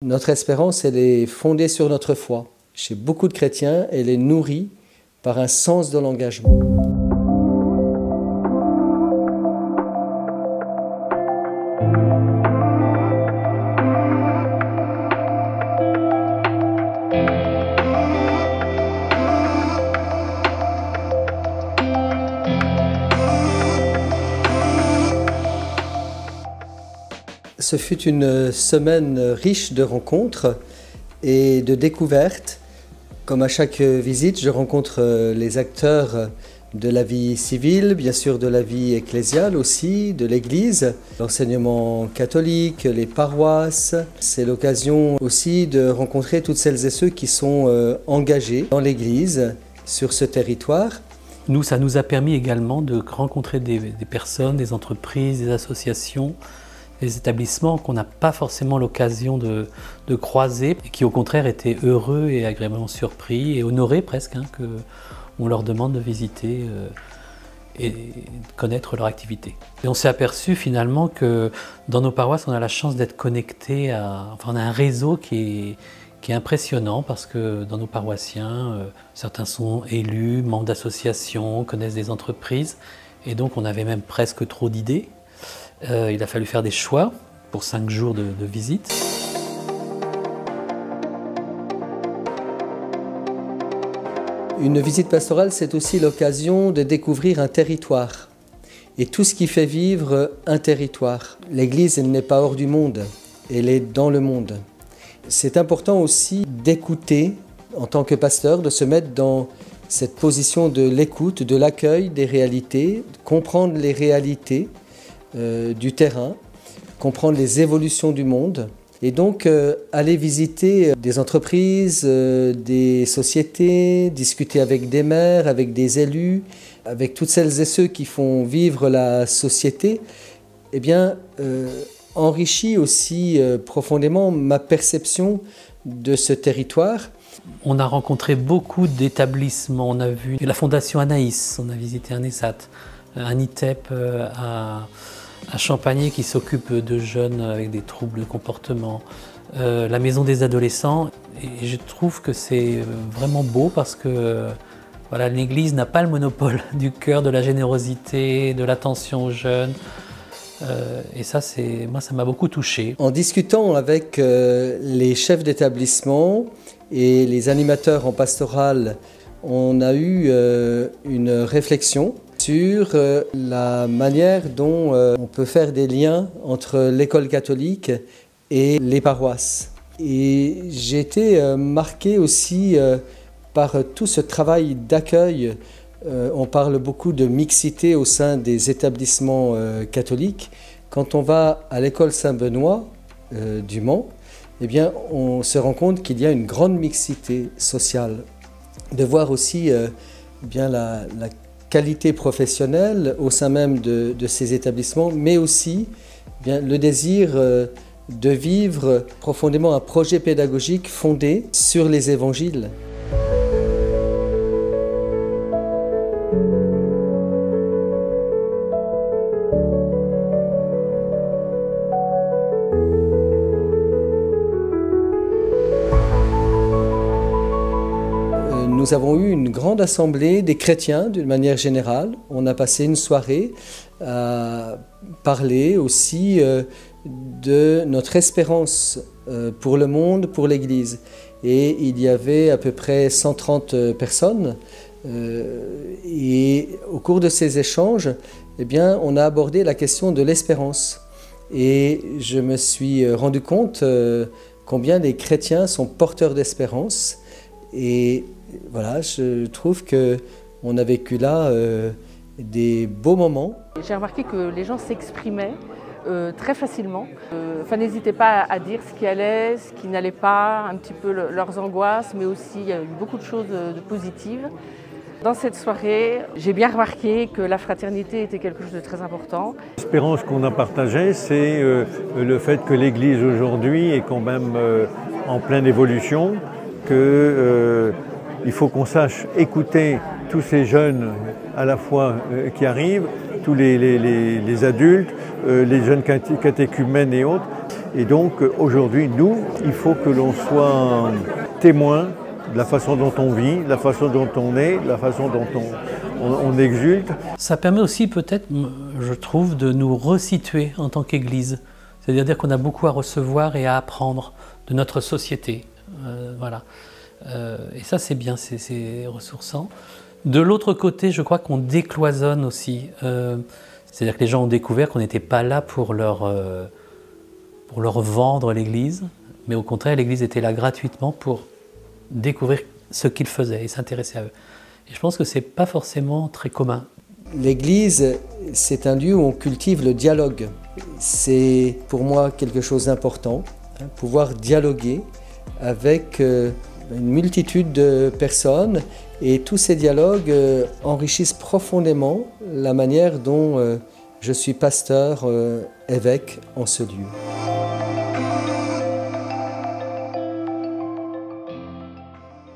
Notre espérance, elle est fondée sur notre foi. Chez beaucoup de chrétiens, elle est nourrie par un sens de l'engagement. Ce fut une semaine riche de rencontres et de découvertes. Comme à chaque visite, je rencontre les acteurs de la vie civile, bien sûr de la vie ecclésiale aussi, de l'Église, l'enseignement catholique, les paroisses. C'est l'occasion aussi de rencontrer toutes celles et ceux qui sont engagés dans l'Église sur ce territoire. Nous, ça nous a permis également de rencontrer des personnes, des entreprises, des associations, des établissements qu'on n'a pas forcément l'occasion de croiser et qui au contraire étaient heureux et agréablement surpris et honorés presque qu'on leur demande de visiter et de connaître leur activité. Et on s'est aperçu finalement que dans nos paroisses on a la chance d'être connectés on a un réseau qui est impressionnant parce que dans nos paroissiens, certains sont élus, membres d'associations, connaissent des entreprises et donc on avait même presque trop d'idées. Il a fallu faire des choix pour 5 jours de visite. Une visite pastorale, c'est aussi l'occasion de découvrir un territoire et tout ce qui fait vivre un territoire. L'Église, elle n'est pas hors du monde, elle est dans le monde. C'est important aussi d'écouter en tant que pasteur, de se mettre dans cette position de l'écoute, de l'accueil des réalités, de comprendre les réalités du terrain, comprendre les évolutions du monde et donc aller visiter des entreprises, des sociétés, discuter avec des maires, avec des élus, avec toutes celles et ceux qui font vivre la société, eh bien, enrichit aussi profondément ma perception de ce territoire. On a rencontré beaucoup d'établissements, on a vu la Fondation Anaïs, on a visité un ESAT, un ITEP à Champagné qui s'occupe de jeunes avec des troubles de comportement, la maison des adolescents. Et je trouve que c'est vraiment beau parce que voilà, l'Église n'a pas le monopole du cœur, de la générosité, de l'attention aux jeunes. Et ça, moi, ça m'a beaucoup touché. En discutant avec les chefs d'établissement et les animateurs en pastoral, on a eu une réflexion sur la manière dont on peut faire des liens entre l'école catholique et les paroisses. Et j'ai été marqué aussi par tout ce travail d'accueil. On parle beaucoup de mixité au sein des établissements catholiques. Quand on va à l'école Saint-Benoît du Mans, eh bien, on se rend compte qu'il y a une grande mixité sociale. De voir aussi bien la qualité professionnelle au sein même de ces établissements, mais aussi bien, le désir de vivre profondément un projet pédagogique fondé sur les évangiles. Nous avons eu une grande assemblée des chrétiens d'une manière générale. On a passé une soirée à parler aussi de notre espérance pour le monde, pour l'Église. Et il y avait à peu près 130 personnes. Et au cours de ces échanges, eh bien, on a abordé la question de l'espérance. Et je me suis rendu compte combien les chrétiens sont porteurs d'espérance. Et voilà, je trouve qu'on a vécu là des beaux moments. J'ai remarqué que les gens s'exprimaient très facilement. N'hésitaient pas à dire ce qui allait, ce qui n'allait pas, un petit peu leurs angoisses, mais aussi il y a eu beaucoup de choses de positives. Dans cette soirée, j'ai bien remarqué que la fraternité était quelque chose de très important. L'espérance qu'on a partagée, c'est le fait que l'Église aujourd'hui est quand même en pleine évolution, qu'il faut qu'on sache écouter tous ces jeunes à la fois qui arrivent, tous les adultes, les jeunes catéchumènes et autres, Et donc aujourd'hui, nous, il faut que l'on soit témoin de la façon dont on vit, de la façon dont on est, de la façon dont on exulte. Ça permet aussi peut-être, je trouve, de nous resituer en tant qu'Église. C'est-à-dire qu'on a beaucoup à recevoir et à apprendre de notre société. Voilà. Et ça, c'est bien, c'est ressourçant. De l'autre côté, je crois qu'on décloisonne aussi. C'est-à-dire que les gens ont découvert qu'on n'était pas là pour leur vendre l'Église, mais au contraire, l'Église était là gratuitement pour découvrir ce qu'ils faisaient et s'intéresser à eux. Et je pense que ce n'est pas forcément très commun. L'Église, c'est un lieu où on cultive le dialogue. C'est pour moi quelque chose d'important, pouvoir dialoguer avec une multitude de personnes, et tous ces dialogues enrichissent profondément la manière dont je suis pasteur, évêque en ce lieu.